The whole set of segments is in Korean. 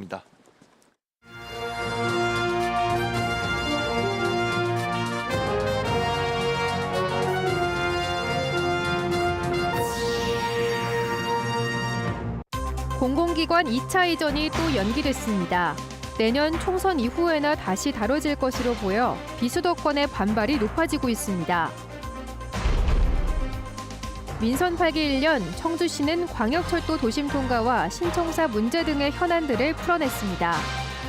있습니다. 공공기관 2차 이전이 또 연기됐습니다. 내년 총선 이후에나 다시 다뤄질 것으로 보여 비수도권의 반발이 높아지고 있습니다. 민선 8기 1년 청주시는 광역철도 도심 통과와 신청사 문제 등의 현안들을 풀어냈습니다.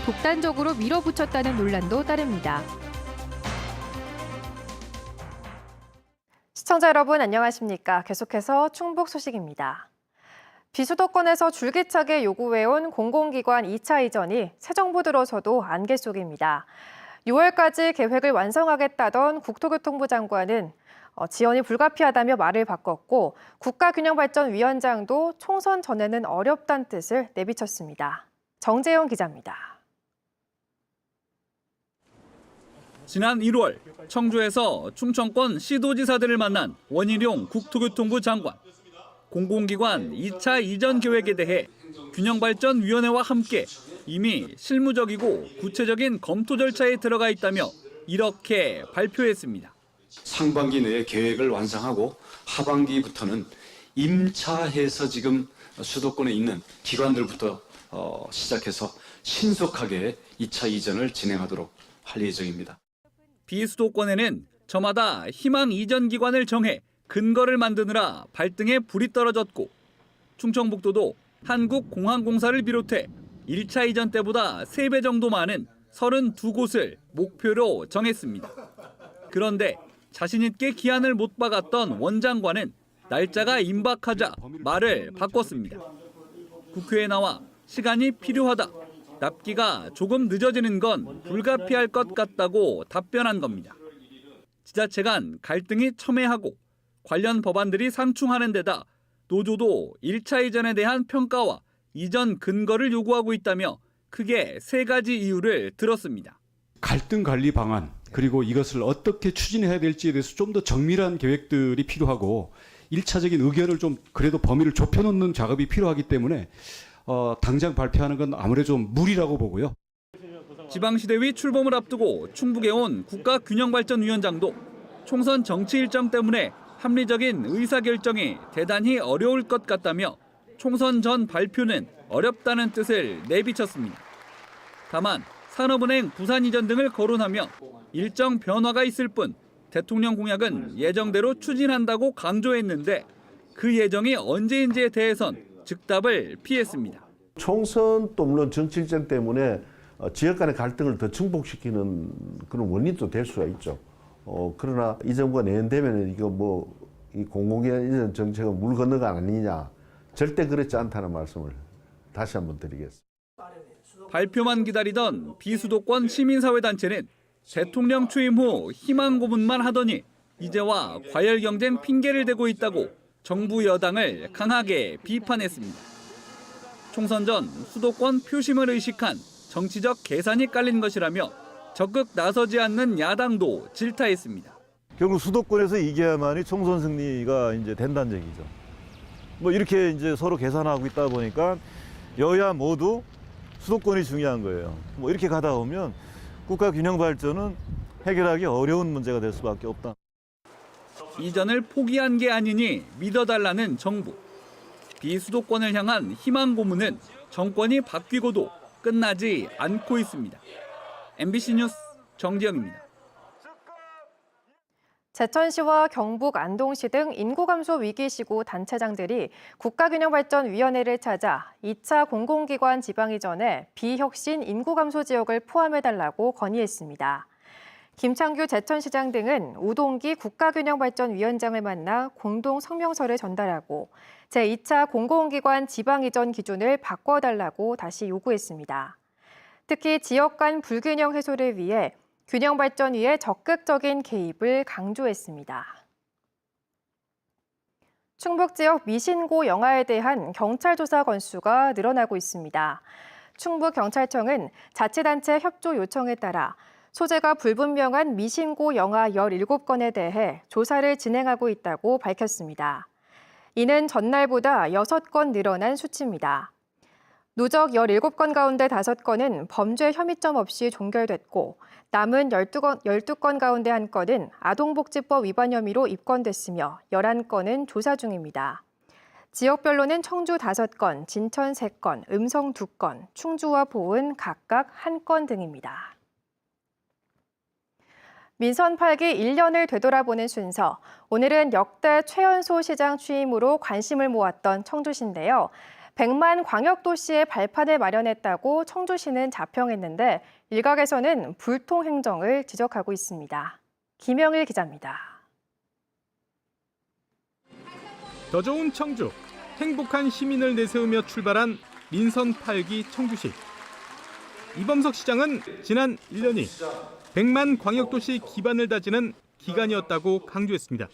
독단적으로 밀어붙였다는 논란도 따릅니다. 시청자 여러분 안녕하십니까? 계속해서 충북 소식입니다. 비수도권에서 줄기차게 요구해온 공공기관 2차 이전이 새 정부 들어서도 안개 속입니다. 6월까지 계획을 완성하겠다던 국토교통부 장관은 지연이 불가피하다며 말을 바꿨고 국가균형발전위원장도 총선 전에는 어렵다는 뜻을 내비쳤습니다. 정재영 기자입니다. 지난 1월 청주에서 충청권 시도지사들을 만난 원희룡 국토교통부 장관. 공공기관 2차 이전 계획에 대해 균형발전위원회와 함께 이미 실무적이고 구체적인 검토 절차에 들어가 있다며 이렇게 발표했습니다. 상반기 내에 계획을 완성하고 하반기부터는 임차해서 지금 수도권에 있는 기관들부터 시작해서 신속하게 2차 이전을 진행하도록 할 예정입니다. 비수도권에는 저마다 희망 이전 기관을 정해 근거를 만드느라 발등에 불이 떨어졌고 충청북도도 한국공항공사를 비롯해 1차 이전 때보다 3배 정도 많은 32곳을 목표로 정했습니다. 그런데 자신 있게 기한을 못 박았던 원 장관은 날짜가 임박하자 말을 바꿨습니다. 국회에 나와 시간이 필요하다. 납기가 조금 늦어지는 건 불가피할 것 같다고 답변한 겁니다. 지자체 간 갈등이 첨예하고 관련 법안들이 상충하는 데다 노조도 1차 이전에 대한 평가와 이전 근거를 요구하고 있다며 크게 3가지 이유를 들었습니다. 갈등 관리 방안 그리고 이것을 어떻게 추진해야 될지에 대해서 좀 더 정밀한 계획들이 필요하고 1차적인 의견을 좀 그래도 범위를 좁혀놓는 작업이 필요하기 때문에 당장 발표하는 건 아무래도 좀 무리라고 보고요. 지방시대위 출범을 앞두고 충북에 온 국가균형발전위원장도 총선 정치 일정 때문에 합리적인 의사결정이 대단히 어려울 것 같다며 총선 전 발표는 어렵다는 뜻을 내비쳤습니다. 다만 산업은행 부산 이전 등을 거론하며 일정 변화가 있을 뿐 대통령 공약은 예정대로 추진한다고 강조했는데 그 예정이 언제인지에 대해선 즉답을 피했습니다. 총선 또 물론 정치 일정 때문에 지역 간의 갈등을 더 증폭시키는 그런 원인도 될 수가 있죠. 그러나 이 정부가 내년 되면 이거 이 공공기관 이전 정책은 물 건너가 아니냐, 절대 그렇지 않다는 말씀을 다시 한번 드리겠습니다. 발표만 기다리던 비수도권 시민사회단체는 대통령 취임 후 희망 고문만 하더니 이제와 과열 경쟁 핑계를 대고 있다고 정부 여당을 강하게 비판했습니다. 총선 전 수도권 표심을 의식한 정치적 계산이 깔린 것이라며 적극 나서지 않는 야당도 질타했습니다. 결국 수도권에서 이겨야만이 총선 승리가 이제 된다는 얘기죠. 이렇게 이제 서로 계산하고 있다 보니까 여야 모두 수도권이 중요한 거예요. 이렇게 가다 보면 국가 균형 발전은 해결하기 어려운 문제가 될 수밖에 없다. 이전을 포기한 게 아니니 믿어달라는 정부. 비수도권을 향한 희망 고문은 정권이 바뀌고도 끝나지 않고 있습니다. MBC 뉴스 정지영입니다. 제천시와 경북 안동시 등 인구 감소 위기시고 단체장들이 국가균형발전위원회를 찾아 2차 공공기관 지방 이전에 비혁신 인구 감소 지역을 포함해달라고 건의했습니다. 김창규 제천시장 등은 우동기 국가균형발전위원장을 만나 공동 성명서를 전달하고 제2차 공공기관 지방 이전 기준을 바꿔달라고 다시 요구했습니다. 특히 지역 간 불균형 해소를 위해 균형발전위의 적극적인 개입을 강조했습니다. 충북 지역 미신고 영아에 대한 경찰 조사 건수가 늘어나고 있습니다. 충북경찰청은 자치단체 협조 요청에 따라 소재가 불분명한 미신고 영아 17건에 대해 조사를 진행하고 있다고 밝혔습니다. 이는 전날보다 6건 늘어난 수치입니다. 누적 17건 가운데 5건은 범죄 혐의점 없이 종결됐고 남은 12건 가운데 1건은 아동복지법 위반 혐의로 입건됐으며 11건은 조사 중입니다. 지역별로는 청주 5건, 진천 3건, 음성 2건, 충주와 보은 각각 1건 등입니다. 민선 8기 1년을 되돌아보는 순서. 오늘은 역대 최연소 시장 취임으로 관심을 모았던 청주시인데요. 100만 광역도시의 발판을 마련했다고 청주시는 자평했는데 일각에서는 불통 행정을 지적하고 있습니다. 김영일 기자입니다. 더 좋은 청주, 행복한 시민을 내세우며 출발한 민선 8기 청주시. 이범석 시장은 지난 1년이 100만 광역도시 기반을 다지는 기간이었다고 강조했습니다.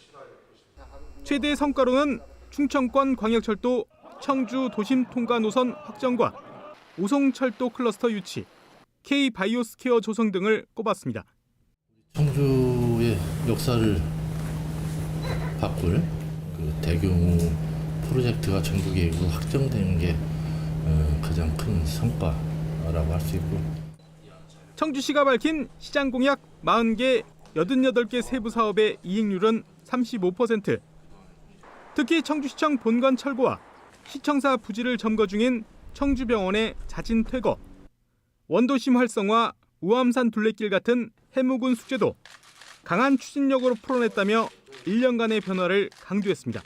최대 성과로는 충청권 광역철도 청주 도심 통과 노선 확정과 오송철도 클러스터 유치, K-바이오스퀘어 조성 등을 꼽았습니다. 청주의 역사를 바꿀 대규모 프로젝트가 전국에 확정되는 게 가장 큰 성과라고 할 수 있고, 청주시가 밝힌 시장 공약 40개, 88개 세부 사업의 이행률은 35%. 특히 청주시청 본관 철거와 시청사 부지를 점거 중인 청주병원의 자진 퇴거, 원도심 활성화, 우암산 둘레길 같은 해묵은 숙제도 강한 추진력으로 풀어냈다며 1년간의 변화를 강조했습니다.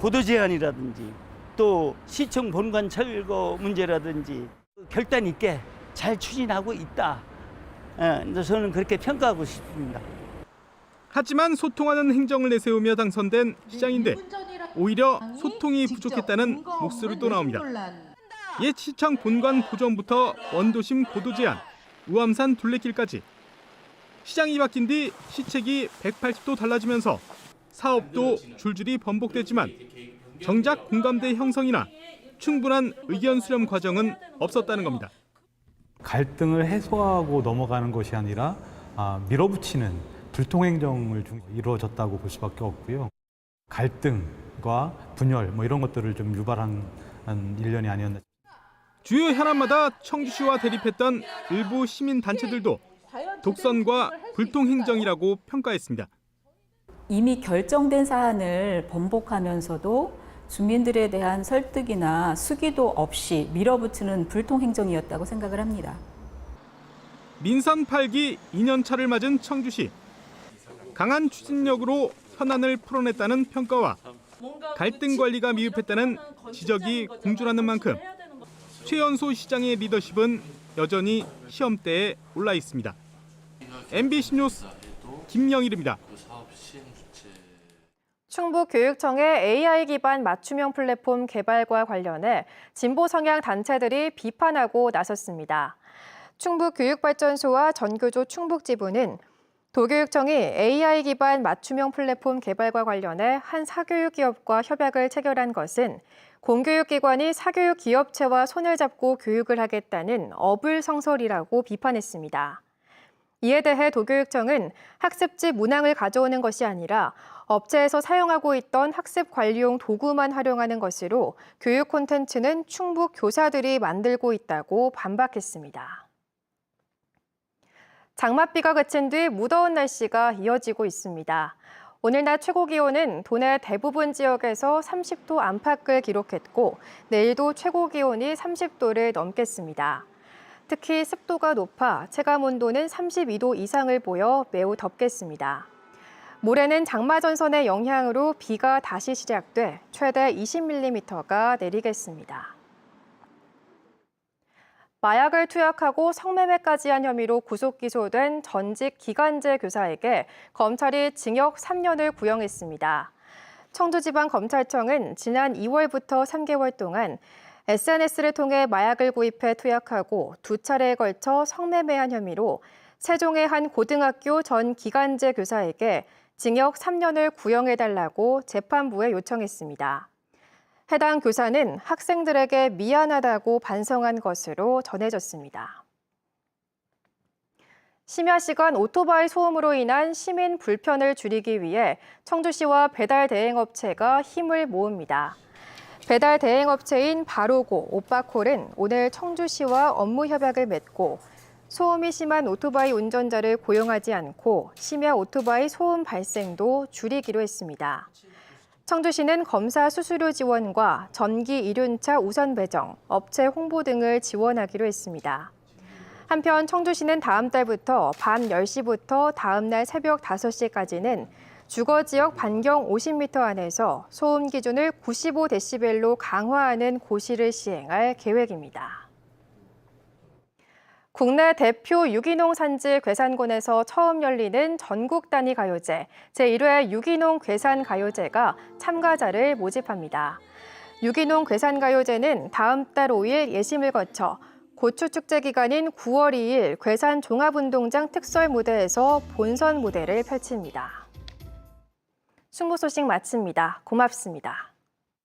보도 제한이라든지 또 시청 본관 철거 문제라든지 결단 있게 잘 추진하고 있다. 저는 그렇게 평가하고 싶습니다. 하지만 소통하는 행정을 내세우며 당선된 시장인데 오히려 소통이 부족했다는 목소리도 나옵니다. 옛 시청 본관 보존부터 원도심 고도 제한, 우암산 둘레길까지 시장이 바뀐 뒤 시책이 180도 달라지면서 사업도 줄줄이 번복됐지만 정작 공감대 형성이나 충분한 의견 수렴 과정은 없었다는 겁니다. 갈등을 해소하고 넘어가는 것이 아니라 밀어붙이는 불통행정을 이루어졌다고 볼 수밖에 없고요. 갈등과 분열 이런 것들을 좀 유발한 1년이 아니었나. 주요 현안마다 청주시와 대립했던 일부 시민단체들도 독선과 불통행정이라고 평가했습니다. 이미 결정된 사안을 번복하면서도 주민들에 대한 설득이나 수기도 없이 밀어붙이는 불통행정이었다고 생각을 합니다. 민선 8기 2년차를 맞은 청주시. 강한 추진력으로 현안을 풀어냈다는 평가와 갈등 관리가 미흡했다는 지적이 공존하는 만큼 최연소 시장의 리더십은 여전히 시험대에 올라 있습니다. MBC 뉴스 김영일입니다. 충북교육청의 AI 기반 맞춤형 플랫폼 개발과 관련해 진보 성향 단체들이 비판하고 나섰습니다. 충북교육발전소와 전교조 충북지부는 도교육청이 AI 기반 맞춤형 플랫폼 개발과 관련해 한 사교육 기업과 협약을 체결한 것은 공교육기관이 사교육 기업체와 손을 잡고 교육을 하겠다는 어불성설이라고 비판했습니다. 이에 대해 도교육청은 학습지 문항을 가져오는 것이 아니라 업체에서 사용하고 있던 학습 관리용 도구만 활용하는 것으로 교육 콘텐츠는 충북 교사들이 만들고 있다고 반박했습니다. 장맛비가 그친 뒤 무더운 날씨가 이어지고 있습니다. 오늘 낮 최고 기온은 도내 대부분 지역에서 30도 안팎을 기록했고 내일도 최고 기온이 30도를 넘겠습니다. 특히 습도가 높아 체감온도는 32도 이상을 보여 매우 덥겠습니다. 모레는 장마전선의 영향으로 비가 다시 시작돼 최대 20mm가 내리겠습니다. 마약을 투약하고 성매매까지 한 혐의로 구속 기소된 전직 기간제 교사에게 검찰이 징역 3년을 구형했습니다. 청주지방검찰청은 지난 2월부터 3개월 동안 SNS를 통해 마약을 구입해 투약하고 2차례에 걸쳐 성매매한 혐의로 세종의 한 고등학교 전 기간제 교사에게 징역 3년을 구형해달라고 재판부에 요청했습니다. 해당 교사는 학생들에게 미안하다고 반성한 것으로 전해졌습니다. 심야 시간 오토바이 소음으로 인한 시민 불편을 줄이기 위해 청주시와 배달 대행업체가 힘을 모읍니다. 배달 대행업체인 바로고, 오빠콜은 오늘 청주시와 업무 협약을 맺고 소음이 심한 오토바이 운전자를 고용하지 않고 심야 오토바이 소음 발생도 줄이기로 했습니다. 청주시는 검사 수수료 지원과 전기 이륜차 우선 배정, 업체 홍보 등을 지원하기로 했습니다. 한편 청주시는 다음 달부터 밤 10시부터 다음 날 새벽 5시까지는 주거지역 반경 50m 안에서 소음 기준을 95데시벨로 강화하는 고시를 시행할 계획입니다. 국내 대표 유기농 산지 괴산곤에서 처음 열리는 전국 단위 가요제, 제1회 유기농 괴산 가요제가 참가자를 모집합니다. 유기농 괴산 가요제는 다음 달 5일 예심을 거쳐 고추 축제 기간인 9월 2일 괴산 종합운동장 특설 무대에서 본선 무대를 펼칩니다. 승부 소식 마칩니다. 고맙습니다.